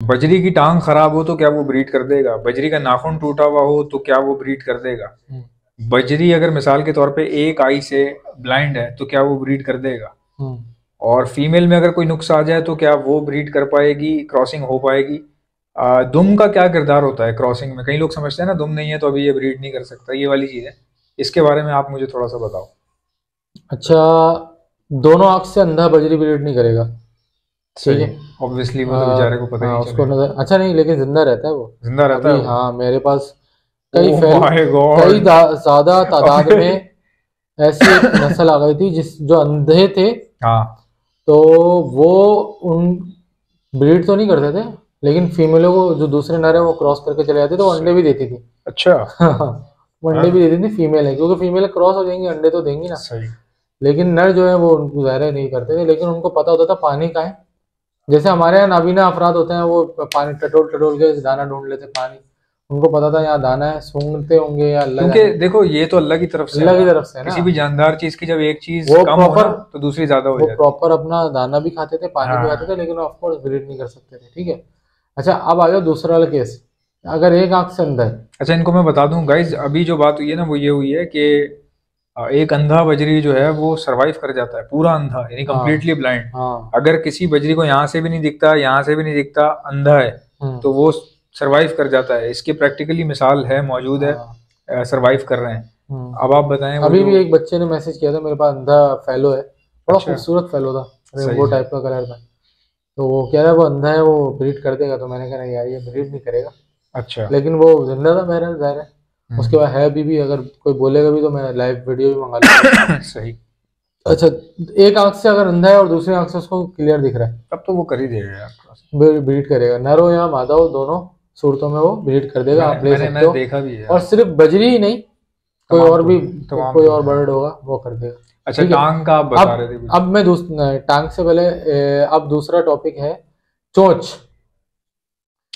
बजरी की टांग खराब हो तो क्या वो ब्रीड कर देगा? बजरी का नाखून टूटा हुआ हो तो क्या वो ब्रीड कर देगा? हम्म, बजरी अगर मिसाल के तौर पे एक आई से ब्लाइंड है तो क्या वो ब्रीड कर देगा? हम्म। और फीमेल में अगर कोई नुक्स आ जाए तो क्या वो ब्रीड कर पाएगी, क्रॉसिंग हो पाएगी? दुम का क्या किरदार होता है क्रॉसिंग में? कई लोग समझते हैं ना दुम नहीं है तो अभी ये ब्रीड नहीं कर सकता, ये वाली चीज है। इसके बारे में आप मुझे थोड़ा सा बताओ। अच्छा, दोनों आंख से अंधा बजरी ब्रीड नहीं करेगा। ठीक सही है। है। ऑब्वियसली वो तो बेचारे को पता ही हाँ, नहीं उसको चलेगा। नजर अच्छा नहीं, लेकिन जिंदा रहता है वो। जिंदा रहता है अभी वो? हाँ, मेरे पास ओह माय कई गॉड। ज्यादा तादाद अबे। में ऐसी एक नस्ल आ गई थी जिस जो अंधे थे। हाँ। तो वो उन ब्रीड तो नहीं करते थे, लेकिन फीमेलों को जो दूसरे नर है वो क्रॉस करके चले जाते थे, वो अंडे सही। भी देती थी। अच्छा। वो अंडे भी हाँ। देती थी फीमेल है, क्योंकि फीमेल क्रॉस हो जाएंगी अंडे तो देंगी ना। सही। लेकिन नर जो है वो उनको ज़ाहिर नहीं करते थे, लेकिन उनको पता होता था पानी का है। जैसे हमारे यहाँ नाबीना अफराद होते हैं, वो पानी टटोल टटोल के दाना ढूंढ लेते पानी। उनको पता था यहाँ दाना है, सूंघते होंगे या अल्लाह क्योंकि जाने। देखो ये तो अल्लाह की तरफ से है अल्लाह की ना। तरफ से है ना। किसी भी जानदार चीज की जब एक चीज वो कम हो ना प्रॉपर तो दूसरी ज्यादा हो वो जाती प्रॉपर अपना दाना भी खाते थे, है। पानी भी खाते थे, हाँ। लेकिन ऑफ कोर्स ब्रीड नहीं कर सकते थे। ठीक है। अच्छा, अब आ जाओ दूसरा वाला केस। अगर एक आंख से अंधा है। अच्छा, इनको मैं बता दूं गाइज, अभी जो बात हुई है ना वो ये हुई है कि एक अंधा बजरी जो है वो सरवाइव कर जाता है, पूरा अंधा यानी हाँ, कंप्लीटली ब्लाइंड। हाँ। अगर किसी बजरी को यहाँ से भी नहीं दिखता, यहाँ से भी नहीं दिखता, अंधा है, हम्म। तो वो सरवाइव कर जाता है। इसकी प्रैक्टिकली मिसाल है, मौजूद है, हाँ। सरवाइव कर रहे हैं। अब आप बताएं वो अभी जो। भी एक बच्चे ने मैसेज किया था मेरे पास, अंधा फेलो है। बड़ा अच्छा। खूबसूरत फेलो था, सही रेनबो सही। टाइप का कलर था। तो वो कह रहा है वो अंधा है, वो ब्रीड कर देगा। तो मैंने कहा नहीं यार, ये ब्रीड नहीं करेगा। अच्छा। लेकिन वो जिंदा था, मेरा ज़ाहिर है। उसके हम्म। बाद है अभी भी, अगर कोई बोलेगा भी तो मैं लाइव वीडियो भी मंगा लूंगा उसकी। सही। अच्छा, एक आंख से अगर अंधा है और दूसरी आंख से उसको क्लियर दिख रहा है, तब तो वो कर ही देगा यार थोड़ा सा। ब्रीड करेगा। नर हो या मादा हो, दोनों सूरतों में वो ब्रीड कर देगा, मैंने आप ले मैंने सकते मैंने हो। देखा भी है और यार। सिर्फ बजरी ही नहीं, कोई तमाम और तो भी, है, तमाम कोई तो और है। बर्ड होगा वो कर देगा। अच्छा, ठीक है। टांग का आप बता रहे थे कुछ। अब मैं टांग से पहले अब दूसरा टॉपिक है चोंच।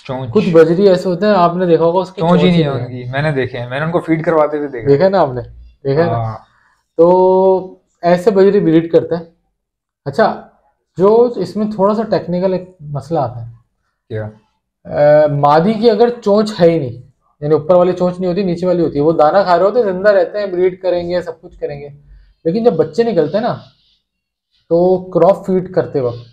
चोंच। कुछ बजरी ऐसे होते हैं, आपने देखा होगा उसकी चोंच ही चोंच नहीं ही है नहीं है। उनकी, मैंने देखे हैं, मैंने उनको फीड करवाते हुए देखा देखा है। है ना आपने, देखा है ना। हाँ। तो ऐसे बजरी ब्रीड करते हैं। अच्छा, जो इसमें थोड़ा सा टेक्निकल एक मसला आता है। क्या? मादी की अगर चोंच है ही नहीं, यानी ऊपर वाली चोंच नहीं होती, नीचे वाली होती है, वो दाना खा रहे होते हैं, जिंदा रहते हैं, ब्रीड करेंगे, सब कुछ करेंगे। लेकिन जब बच्चे निकलते हैं ना, तो क्रॉप फीड करते वक्त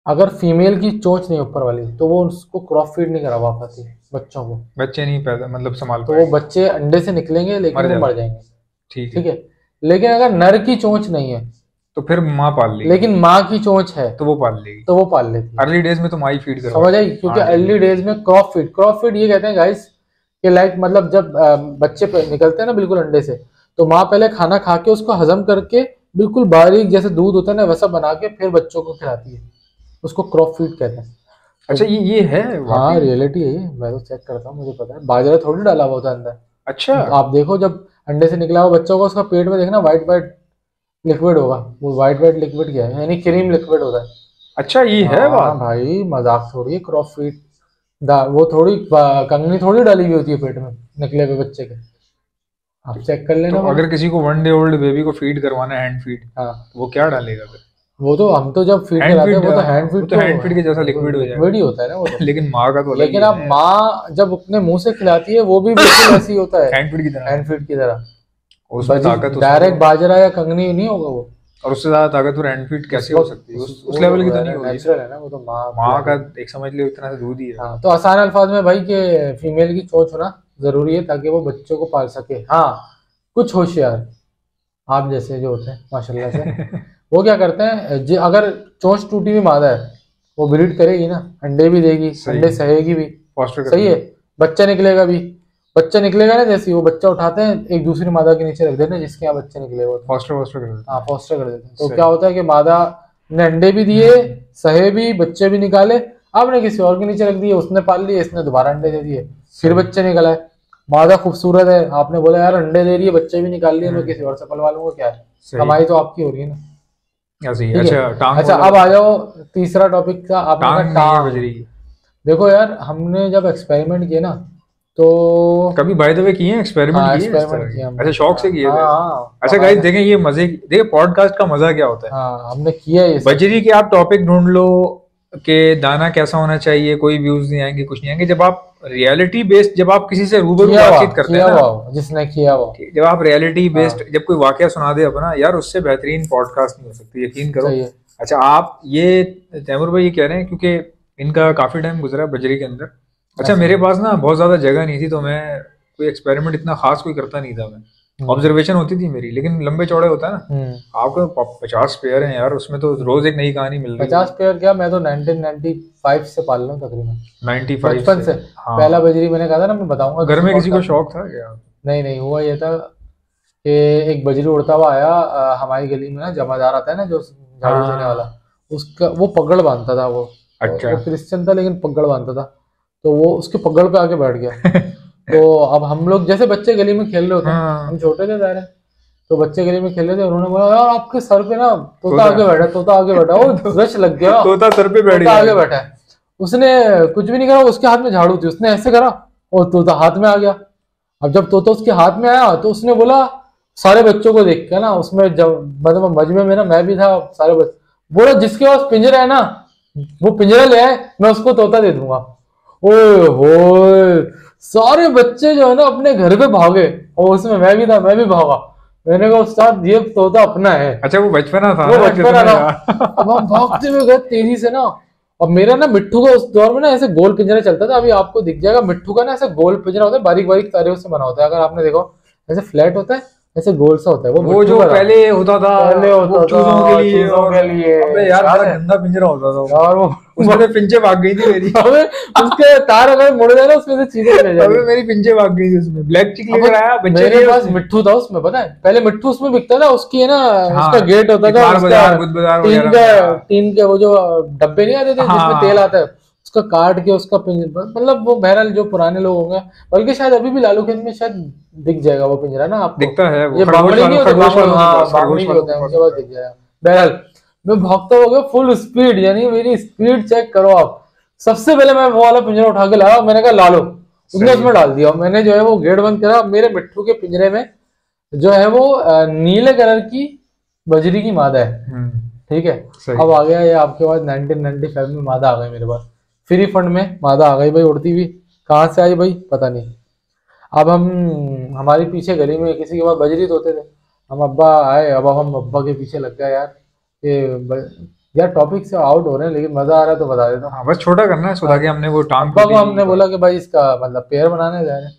अगर फीमेल की चोंच नहीं ऊपर वाली, तो वो उसको क्रॉप फीड नहीं करवा पाती बच्चों को। बच्चे नहीं पैदा मतलब संभाल तो वो पाएंगे? बच्चे अंडे से निकलेंगे, लेकिन मर वो मर जाते हैं। जाएंगे। ठीक है। ठीक है। लेकिन अगर नर की चोंच नहीं है, तो फिर माँ पाल लेगी। लेकिन माँ की चोंच है, तो वो पाल लेगी। तो वो पाल लेती है। अर्ली डेज में तो माँ ही फीड समझ करवाती आई? है। क्योंकि हाँ ठीक है अर्ली ठीक डेज में क्रॉप फीड ये कहते हैं गाइस, कि लाइक मतलब जब बच्चे निकलते हैं ना बिल्कुल अंडे से, तो माँ पहले खाना खा के उसको हजम करके बिल्कुल बारीक जैसे दूध होता है ना, वैसा बना के फिर बच्चों को खिलाती है। उसको क्रॉप फीड कहते हैं। है। अच्छा, तो ये है हाँ, वाकई? रियलिटी है ये, मैं तो चेक करता हूँ, मुझे पता है। बाजरा थोड़ी डाला हुआ होता है अच्छा। अंदर। आप देखो, जब अंडे से निकला हुआ बच्चा होगा, उसका पेट में देखना व्हाइट व्हाइट लिक्विड होगा। वो व्हाइट व्हाइट लिक्विड क्या है, यानी क्रीम लिक्विड होता है। अच्छा, ये है हाँ बात। भाई, मजाक थोड़ी है। क्रॉप फीड वो थोड़ी कंगनी थोड़ी डाली हुई होती है पेट में निकले हुए बच्चे के। आप चेक कर तो लेना भाई। अगर किसी को 1 डे ओल्ड बेबी को फीड करवाना है हैंड फीड, हाँ, वो क्या डालेगा फिर? वो तो हम तो जब फीड हैंड कराते हैं, फीड, वो तो हैंड वो फीड तो हैंड फीड के जैसा लिक्विड हो लिक्विड जाएगा। ही होता है ना वो तो। लेकिन माँ का तो अलग ही लेकिन है अब ना यार। माँ जब अपने मुंह से खिलाती है, वो भी बिल्कुल ऐसी होता है, हैंड फीड की तरह है। हैंड फीड की तरह। और उसमें ताकत उसमें डायरेक्ट तो। बाजरा या कंगनी नहीं होगा वो। और उससे ज्यादा ताकतवर हैंड फीड उस कैसे हो वक्त सकती है? उस वो लेवल की तो नहीं तो होगी ना। नेचुरल है ना, वो तो माँ माँ का खिलाएगी। एक समझ लो इतना सा दूध ही है। हाँ, तो आसान अल्फाज में भाई, कि फीमेल की चोंच होना जरूरी है ताकि वो बच्चों को पाल सके। हाँ, कुछ होशियार आप जैसे जो होते हैं माशाल्लाह से, वो क्या करते हैं, अगर चोंच टूटी हुई मादा है, वो ब्रीड करेगी ना, अंडे भी देगी, सही अंडे है। सहेगी भी। फॉस्टर सही है। करेगी। बच्चा निकलेगा भी। बच्चा निकलेगा ना, जैसे ही वो बच्चा उठाते हैं, एक दूसरी मादा के नीचे रख देते हैं जिसके यहाँ बच्चे निकले होते हैं। फॉस्टर वॉस्टर कर देते हाँ, हैं। फॉस्टर कर देते हैं। तो सही। क्या होता है कि मादा ने अंडे भी दिए, सहे भी, बच्चे भी निकाले। आपने किसी और के नीचे रख दिए, उसने पाल लिए, इसने दोबारा अंडे दे दिए, फिर सही। बच्चे निकला है। मादा खूबसूरत है, आपने बोला यार अंडे दे रही है, बच्चे भी निकाल लिए, मैं हम्म। किसी और से पलवा लूंगा, क्या है, सही। कमाई तो आपकी हो रही है ना। ऐसे ही। ठीक है। अच्छा, टांग अच्छा, वाला अब आ बताओ। जाओ तीसरा टॉपिक का। आपने कहा टांग नहीं है टांग। बजरी की? देखो यार, हमने जब एक्सपेरिमेंट किए ना, तो कभी बाय द वे किए हैं, एक्सपेरिमेंट हाँ, किए हैं इस तरह एक्सपेरिमेंट के? किया हमने। अच्छा, शौक से किए हाँ, थे ऐसे? हाँ, अच्छा गाइस, देखें ये मजे, देखिए पॉडकास्ट का मजा क्या होता है। हाँ, हमने किया ये सब। बजरी के आप टॉपिक ढूंढ लो, के दाना कैसा होना चाहिए, कोई व्यूज नहीं आएंगे, कुछ नहीं आएंगे। जब आप रियलिटी बेस्ड, जब आप किसी से रूबरू बातचीत करते हैं ना, जिसने किया वो, जब आप रियलिटी हाँ बेस्ड जब कोई वाकया सुना दे अपना, यार उससे बेहतरीन पॉडकास्ट नहीं हो सकती, यकीन करो। सही है। अच्छा, आप ये तैमूर भाई ये कह रहे हैं क्योंकि इनका काफी टाइम गुजरा बजरी के अंदर। अच्छा, मेरे पास ना बहुत ज्यादा जगह नहीं थी, तो मैं कोई एक्सपेरिमेंट इतना खास कोई करता नहीं था। मैं ऑब्जर्वेशन होती थी मेरी, लेकिन लंबे चौड़े होता है ना। आपको 50 पेयर हैं यार, उसमें तो रोज एक नई कहानी मिल रही है। 50 पेयर क्या, मैं तो 1995 से पाल रहा हूँ तकरीबन, 95 बचपन से। हाँ। पहला बजरी मैंने कहा था ना, मैं बताऊंगा। घर में किसी को शौक था क्या? नहीं, हुआ ये था कि एक बजरी उड़ता हुआ आया हमारी गली में ना, जमादार आता है ना जो झाड़ू देने वाला, उसका वो पगड़ बांधता था वो। अच्छा। वो क्रिश्चियन था लेकिन पगड़ बांधता था, तो वो उसके पगड़ पे आके बैठ गया। तो अब हम लोग जैसे बच्चे गली में खेल रहे होते हैं, हम छोटे थे ज़ाहिर है, तो बच्चे गली में खेल रहे थे, उन्होंने बोला यार आपके सर पे ना तोता आगे बैठा, तोता आगे बैठा। वो रश लग गया, तोता सर पे बैठ गया, आगे बैठा है। उसने कुछ भी नहीं करा, उसके हाथ में झाड़ू थी, उसने ऐसे करा और तोता हाथ में आ गया। अब जब तोता उसके हाथ में आया तो उसने बोला सारे बच्चों को देख के ना, उसमें जब मतलब मजमे में ना मैं भी था, सारे बच्चे बोला जिसके पास पिंजरा है ना वो पिंजरा ले आए, मैं उसको तोता दे दूंगा। ओए होए, सारे बच्चे जो है ना अपने घर पे भागे, और उसमें मैं भी था, मैं भी भागा। मैंने कहा उस्ताद ये तोता अपना है। अच्छा, वो बचपना था, वो बचपना था। अब हम भागते हुए गए तेजी से ना, और मेरा ना मिट्ठू का उस दौर में ना ऐसे गोल पिंजरा चलता था, अभी आपको दिख जाएगा। मिट्ठू का ना ऐसे गोल पिंजरा होता है, बारीक बारीक तारों से बना होता है, अगर आपने देखो ऐसे फ्लैट होता है, ऐसे गोल सा होता है। वो जो पहले होता था, पहले होता था चूजों के लिए, अबे यार बड़ा गंदा पिंजरा होता था यार। वो उसमें पिंजे भाग गई थी मेरी। अबे उसके तार अगर मुड़ जाए ना उसमें से चीजें चले जाएंगी। अबे मेरी पिंजे भाग गई थी उसमें। ब्लैक चिक लेकर आया बच्चे, मेरे पास मिट्ठू था उसमें, पता है पहले मिट्ठू उसमें बिकता था, उसकी है ना उसका गेट होता था, टीन के वो जो डब्बे नहीं आते थे जिसमें तेल आता है, उसका काट के उसका पिंजरा, मतलब वो बहरहाल जो पुराने लोग होंगे, बल्कि शायद अभी भी लालू खेत में शायद दिख जाएगा वो पिंजरा ना आपको, दिखता है वो। ये बांगड़ी नहीं होते, बांगड़ी होते हैं, उनके पास दिख जाएगा। बहरहाल मैं भागता हो गया फुल स्पीड, यानी मेरी स्पीड चेक करो आप। सबसे पहले मैं वो वाला पिंजरा उठा के लाया, मैंने कहा ला लो, उसने उसमें डाल दिया। मैंने जो है वो गेट बंद करा। मेरे मिट्ठू के पिंजरे में जो है वो नीले कलर की बजरी की मादा है, ठीक है। अब आ गया ये आपके पास 1995 में मादा आ गई मेरे पास, फ्री फंड में मादा आ गई भाई, उड़ती हुई। कहाँ से आई भाई पता नहीं। अब हम हमारे पीछे गली में किसी के पास बजरी तोते थे, हम अब्बा आए, अब हम अब्बा के पीछे लग गए यार। यार टॉपिक से आउट हो रहे हैं, लेकिन मजा आ रहा है तो बता देता हूँ। हाँ, बस छोटा करना है सुधा के। हमने वो टांग अब्बा को हमने बोला कि भाई इसका मतलब पेड़ बनाने जा रहे हैं,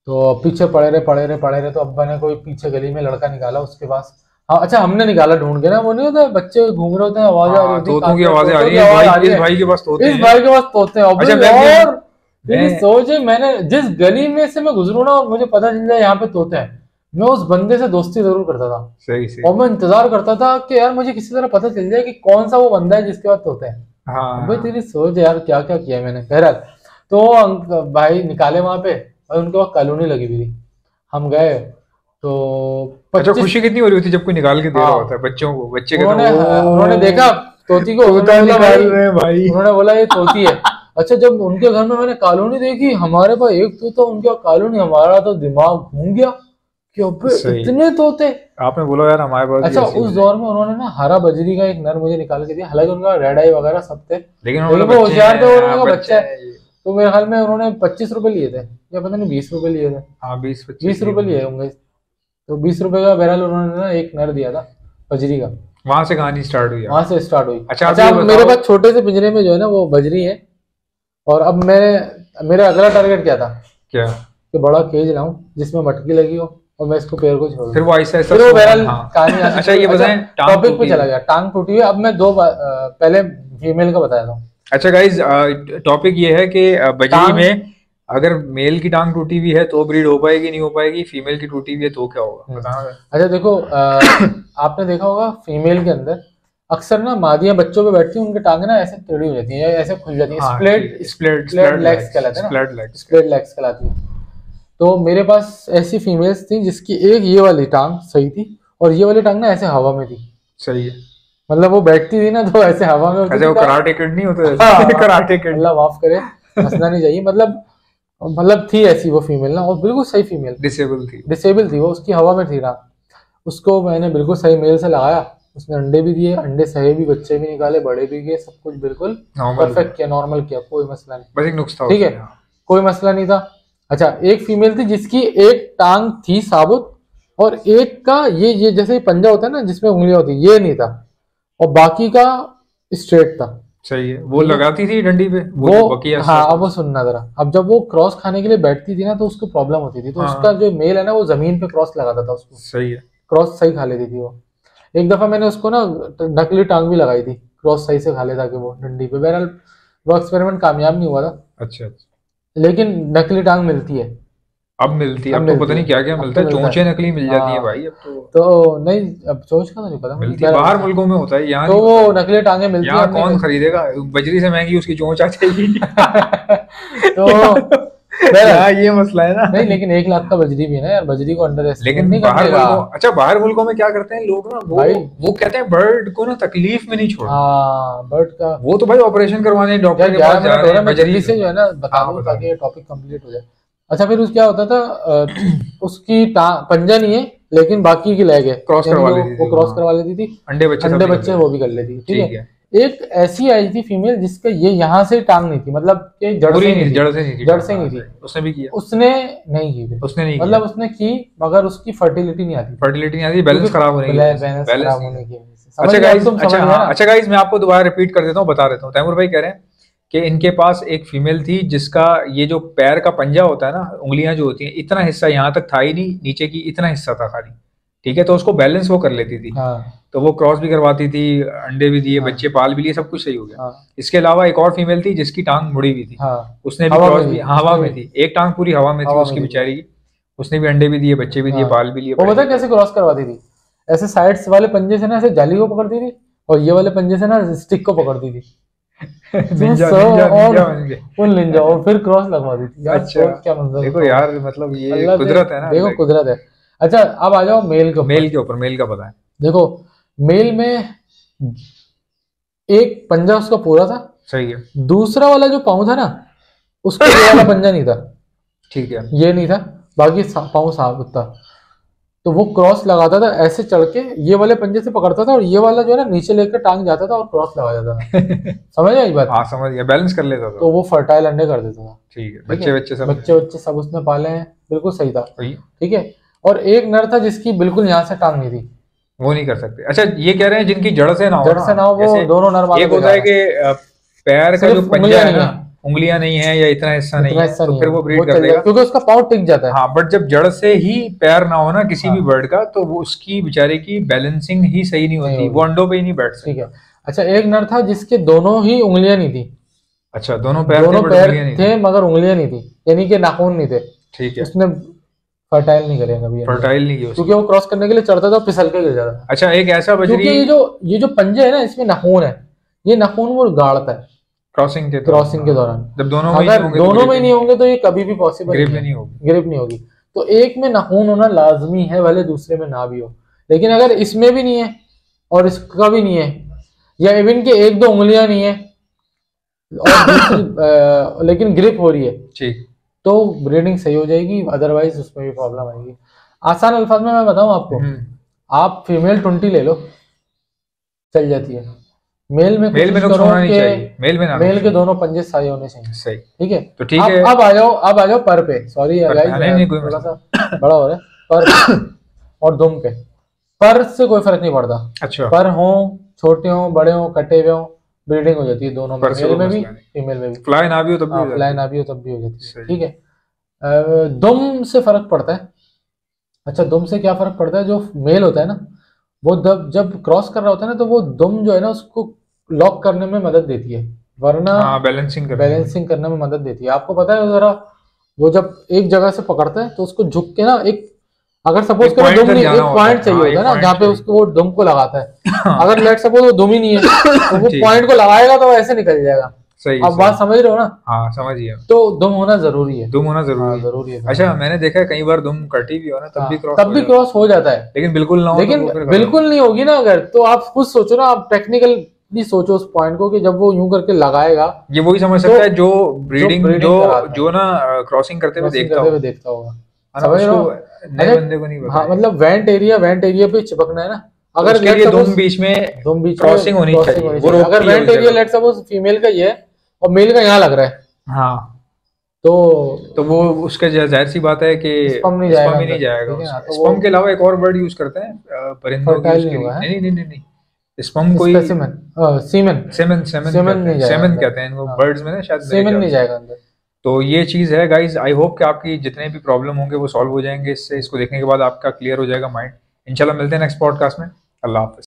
तो पीछे पड़े रहे। तो अब्बा ने कोई पीछे गली में लड़का निकाला उसके पास। हाँ अच्छा, हमने निकाला ढूंढ के ना, वो नहीं होता बच्चे घूम रहे होते हैं, आवाज आ रही होती है, तोतों की आवाजें आ रही है, इस भाई के पास तोते हैं, इस भाई के पास तोते हैं। और मेरी सोच है, मैंने जिस गली में से मैं गुजरू ना और मुझे पता चल जाए यहाँ पे तोते हैं, मैं उस बंदे से दोस्ती जरूर करता था। सही। और मैं इंतजार करता था कि यार मुझे किसी तरह पता चल जाए कि कौन सा वो बंदा है जिसके पास तोते हैं। हाँ। भाई तेरी सोच यार, क्या क्या किया मैंने। बहरहाल तो भाई निकाले वहां पे, और उनके वहाँ कॉलोनी लगी हुई थी। हम गए तो अच्छा, खुशी कितनी हो रही थी जब कोई निकाल के दे रहा होता है बच्चों को। बच्चे उन्होंने देखा तोती को, उन्होंने बोला ये तोती है। अच्छा, जब उनके घर में मैंने कॉलोनी देखी, हमारे पास एक तोता, उनके कॉलोनी, हमारा तो दिमाग घूम गया कि अबे इतने तोते। आपने बोला यार हमारे पास। अच्छा, उस दौर में उन्होंने ना हरा बजरी का एक नर मुझे निकाल के दिया, हालांकि उनका रेड आई वगैरह सब थे, लेकिन वो होशियार थे, उन्होंने बच्चा है। तो मेरे ख्याल में उन्होंने 25 रुपए लिए थे, या पता नहीं 20 रुपए लिए थे। हाँ, 20 रुपए लिए होंगे। तो 20 रुपए का बहरहाल उन्होंने ना एक नर दिया था बजरी का। वहां से कहानी स्टार्ट हुई। वहां से स्टार्ट हुई। अच्छा, मेरे पास छोटे से पिंजरे में जो है ना वो बजरी है, और अब मेरा अगला टारगेट क्या था, क्या कि बड़ा केज लाऊं जिसमें मटकी लगी हो और मैं इसको पैर को छोड़, फिर वो ऐसा कहानी। अच्छा, ये बताएं, टॉपिक पे चला गया, टांग टूटी हुई। अब मैं दो पहले फीमेल का बताया था। अच्छा गाइज, टॉपिक ये है कि बजरी में अगर मेल की टांग टूटी हुई है तो ब्रीड हो पाएगी, नहीं हो पाएगी, फीमेल की टूटी हुई है तो क्या होगा, बताना। अच्छा देखो, आपने देखा होगा फीमेल के अंदर अक्सर ना मादियां बच्चों पे बैठती हैं, उनकी टांगें ना ऐसे टेढ़ी हो जाती हैं, ऐसे खुल जाती हैं, स्प्लिट लेग्स कहलाते हैं ना, स्प्लिट लेग्स कहलाती है। तो मेरे पास ऐसी फीमेल्स थी जिसकी एक ये वाली टांग सही थी, और ये वाली टांग ना ऐसे हवा में थी। सही है, मतलब वो बैठती थी ना तो ऐसे हवा में। अच्छा, वो कराटे किड नहीं होते? कराटे किड, अल्लाह माफ करे, हंसना नहीं चाहिए। मतलब थी ऐसी वो फीमेल ना, और बिल्कुल सही फीमेल, डिसेबल थी वो, उसकी हवा में थी ना। उसको मैंने बिल्कुल सही मेल से लगाया, उसने अंडे भी दिए, अंडे सहे भी, बच्चे भी निकाले, बड़े भी गए, सब कुछ बिल्कुल परफेक्ट किया, नॉर्मल किया, कोई मसला नहीं, बस एक नुक्स था ठीक है, कोई मसला नहीं था। अच्छा, एक फीमेल थी जिसकी एक टांग थी साबुत, और एक का ये जैसे पंजा होता है ना जिसमें उंगलियां होती, ये नहीं था, और बाकी का स्ट्रेट था। सही है, वो लगाती थी डंडी पे वो हाँ, अब वो सुनना जरा, अब जब वो क्रॉस खाने के लिए बैठती थी ना तो उसको प्रॉब्लम होती थी, तो उसका जो मेल है ना वो जमीन पे क्रॉस लगाता था उसको। सही है, क्रॉस सही खा लेती थी वो। एक दफा मैंने उसको ना नकली टांग भी लगाई थी, क्रॉस सही से खा लेता कि वो डंडी पे। बहरहाल वो एक्सपेरिमेंट कामयाब नहीं हुआ था। अच्छा, लेकिन नकली टांग मिलती है, अब मिलती है, अब तो पता नहीं क्या क्या मिलता है, चोंचे नकली मिल जाती है भाई अब तो नहीं, अब चोंच का तो नहीं पता, मिलती है बाहर मुल्कों में होता है, यहाँ तो वो नकली टांगे मिलती है, यहाँ कौन खरीदेगा, बजरी से महंगी उसकी चोंच आ जाएगी। तो ये मसला है ना। नहीं, लेकिन 1 लाख का बजरी भी है ना यार, बजरी को अंडर एस्टिमेट लेकिन नहीं बाहर करने मुल्कों, अच्छा बाहर मुल्कों में क्या करते हैं लोग ना, वो कहते हैं बर्ड को ना तकलीफ में नहीं छोड़ना। हाँ, बर्ड का वो तो भाई ऑपरेशन करवाने डॉक्टर के पास जा रहे हैं, जल्दी से जो है ना बता दूं ताकि टॉपिक कंप्लीट हो जाए। अच्छा, फिर क्या होता था, उसकी पंजा नहीं है लेकिन बाकी की लेग है, क्रॉस करवा लेती थी, वो क्रॉस करवा लेती थी, अंडे बच्चे वो भी कर लेती थी, ठीक है। एक ऐसी आई थी फीमेल जिसका ये यहाँ से टांग नहीं थी, मतलब कि जड़ से नहीं थी, उसने भी किया, उसने नहीं की, मतलब उसने की मगर उसकी फर्टिलिटी नहीं आती, बैलेंस खराब होने की वजह से। अच्छा गाइस, मैं आपको दोबारा रिपीट कर देता हूँ, बता देता हूँ। तैमूर भाई कह रहे हैं कि इनके पास एक फीमेल थी जिसका ये जो पैर का पंजा होता है ना, उंगलियां जो होती हैं, इतना हिस्सा यहाँ तक था ही नहीं, नीचे की इतना हिस्सा था खाली, ठीक है, तो उसको बैलेंस वो कर लेती थी। तो वो क्रॉस भी करवाती थी, अंडे भी दिए, बच्चे पाल भी लिए, सब कुछ सही हो गया। इसके अलावा एक और फीमेल थी जिसकी टांग मुड़ी हुई थी, उसने भी क्रॉस भी, हवा में थी, एक टांग पूरी हवा में थी उसकी बेचारी की, उसने भी अंडे भी दिए, बच्चे भी दिए, पाल भी लिए। वो पता कैसे क्रॉस करवाती थी, ऐसे साइड्स वाले पंजे से ना ऐसे जाली को पकड़ती थी, और ये वाले पंजे से ना स्टिक को पकड़ती थी, निंजा, और फिर क्रॉस लगवाती थी। अच्छा, क्या मंजर, देखो यार, मतलब ये कुदरत है ना, देखो कुदरत है। अच्छा, अब आ जाओ मेल के ऊपर, मेल का पता है। देखो, मेल में एक पंजा उसका पूरा था, सही है, दूसरा वाला जो पाँव था ना उसका ये वाला पंजा नहीं था, ठीक है, ये नहीं था, बाकी पाँव साबुत था। तो वो क्रॉस लगाता था ऐसे चढ़ के, ये वाले पंजे से पकड़ता था, और ये वाला जो है ना नीचे लेकर टांग जाता था और क्रॉस लगा जाता था। समझ आई बात? हाँ समझ गया, बैलेंस कर लेता था, तो वो फर्टाइल अंडे कर देता था, ठीक है। बच्चे सब उसने पाले हैं, बिल्कुल सही था, ठीक है। और एक नर था जिसकी बिल्कुल यहाँ से टांग नहीं थी, वो नहीं कर सकते। अच्छा, ये कह रहे हैं जिनकी जड़ से ना हो, वो दोनों नर, एक होता है कि पैर का जो पंजा है ना, उंगलियां नहीं है या इतना हिस्सा नहीं है, तो फिर वो ब्रीड कर देगा क्योंकि उसका पाँव टिक जाता है। हाँ, बट जब जड़ से ही पैर ना हो ना किसी भी बर्ड का, तो वो उसकी बेचारे की बैलेंसिंग ही सही नहीं होती, वो अंडों पे ही नहीं बैठ सकता, ठीक है। अच्छा, एक नर था जिसके दोनों ही उंगलियां नहीं थी। अच्छा, दोनों पैर थे मगर उंगलियां नहीं थी, यानी कि नाखून नहीं थे, ठीक है। उसने फर्टाइल नहीं करेगा कभी, फर्टाइल नहीं किया क्योंकि वो क्रॉस करने के लिए चढ़ता था, फिसल के गिर जाता था। अच्छा, एक ऐसा बजरी, ये जो पंजे है ना, इसमें नाखून है, ये नाखून वो गाड़ता है क्रॉसिंग के दौरान। जब दोनों में नहीं होंगे तो ये कभी भी पॉसिबल ग्रिप नहीं होगी। तो एक में नाखून होना लाजमी है, भले दूसरे में ना भी हो। लेकिन अगर इसमें भी नहीं है और इसका भी नहीं है, या इवन के 1-2 उंगलियां नहीं है और लेकिन ग्रिप हो रही है, ठीक, तो ब्रीडिंग सही हो जाएगी, अदरवाइज उसमें भी प्रॉब्लम आएगी। आसान अल्फाज में मैं बताऊं आपको, आप फीमेल 20 ले लो, चल जाती है। मेल में नुकसान होना नहीं चाहिए, मेल के दोनों पंजे सही होने चाहिए, सही, ठीक है। तो ठीक है, अब आ जाओ पर पे, सॉरी थोड़ा सा बड़ा हो रहा है, पर और दुम पे। पर से कोई फर्क नहीं पड़ता, अच्छा, पर हो, छोटे हो, बड़े हो, कटे हुए हो, ब्रीडिंग हो जाती है दोनों में, मेल में भी फीमेल में भी। फ्लाई ना भी हो तब भी हो जाती है, ठीक है। दुम से फर्क पड़ता है। अच्छा, दुम से क्या फर्क पड़ता है, जो मेल होता है ना वो जब क्रॉस कर रहा होता है ना, तो वो दुम जो है ना उसको लॉक करने में मदद देती है, वरना बैलेंसिंग करने में मदद देती है। आपको पता है जरा, वो जब एक जगह से पकड़ता है तो उसको झुक के ना, एक अगर सपोज करो दुम नहीं, एक पॉइंट चाहिए होता है ना जहाँ पे उसको वो दुम को लगाता है। अगर लेट सपोज वो दुम ही नहीं है तो वो पॉइंट को लगाएगा तो ऐसे निकल जाएगा। सही, आप बात समझ रहे हो ना? हाँ, समझिए। तो दुम होना जरूरी है, जरूरी है। अच्छा, मैंने देखा है कई बार दुम कटी भी हो ना, तब भी क्रॉस हो जाता है, लेकिन बिल्कुल ना हो, लेकिन बिल्कुल नहीं होगी ना अगर, तो आप खुद सोचो ना, आप टेक्निकली सोचो उस पॉइंट को कि जब वो यूं करके लगाएगा, ये वही समझ सकता है जो ब्रीडिंग जो ना क्रॉसिंग करते हुए देखता होगा, समझ रहे हो? बंदे को नहीं, हाँ, मतलब वेंट एरिया पे चिपकना है ना, अगर उसके लिए दुम बीच में क्रॉसिंग होनी चाहिए, वो रोकती अगर है वेंट उस एरिया जगह लेट्स सपोज फीमेल का ही है और मेल का यहाँ लग रहा है, पे। हाँ, तो तो वो उसके जाहिर सी बात है कि स्पर्म नहीं जाएगा स्पर्म ही नहीं अंदर, जाएगा ठीक है ना, उसमें। तो वो स्पर्म के अलावा एक और वर्ड यूज करते हैं परिंदों की फर्टाइल नहीं उसके लिए। होगा है, नहीं नहीं नहीं नहीं नहीं, स्पर्म कोई स्पेसिमेन, सीमेन, सेमन सेमन सीमेन कहते नहीं हैं, जाएगा सेमन अंदर। कहते हैं इनको हाँ, बर्ड्स में ना, शायद मेरे सीमेन ख्याल नहीं से। जाएगा अंदर। तो ये चीज़ है गाइज, आई होप कि आपकी जितने भी प्रॉब्लम होंगे वो सॉल्व हो जाएंगे इससे, इसको देखने के बाद आपका क्लियर हो जाएगा माइंड। इंशाल्लाह मिलते हैं नेक्स्ट पॉडकास्ट में। अल्लाह हाफिज़।